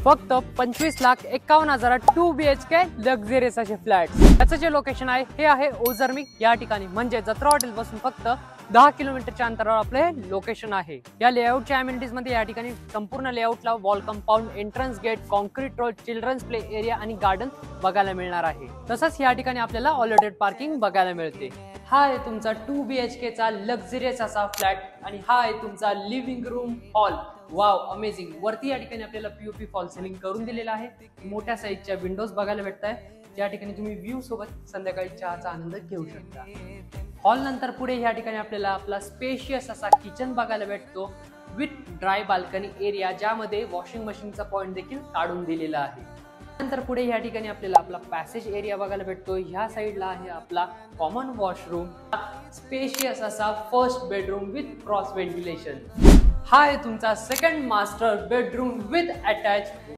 फक्त 25,51,000 2 BHK luxurious असे flat. त्याचं जे लोकेशन आहे हे आहे ओझरमी या ठिकाणी, म्हणजे जत्रा हॉटेल पासून फक्त 10 किलोमीटरच्या अंतरावर आपले लोकेशन आहे। या लेआउटच्या अमेनिटीज मध्ये या ठिकाणी संपूर्ण लेआउटला wall compound, entrance gate, concrete road, children's play area आणि गार्डन बघायला मिळणार आहे। तसंच या ठिकाणी आपल्याला ऑलरेडी पार्किंग बघायला मिळते। हा आहे तुमचा 2 BHK चा लक्झरियस असा फ्लॅट आणि हा आहे तुमचा living room hall. Wow, amazing. वरती या ठिकाणी आपल्याला पीओपी फॉल सिलिंग करून दिलेला आहे। मोठ्या साईजच्या विंडोज बघायला भेटताय, ज्या ठिकाणी तुम्ही व्ह्यू सोबत संध्याकाळी चहाचा आनंद घेऊ शकता। हॉल नंतर पुढे या ठिकाणी आपल्याला आपला स्पेशियस असा किचन बघायला भेटतो विथ ड्राय बाल्कनी एरिया, ज्यामध्ये वॉशिंग मशीनचा पॉइंट देखील काढून दिलेला आहे। नंतर पुढे या ठिकाणी आपल्याला आपला पॅसेज एरिया बघायला भेटतो। ह्या साईडला आहे आपला कॉमन वॉशरूम, स्पेशियस असा first bedroom with cross ventilation. हा आहे तुमचा second master bedroom with attach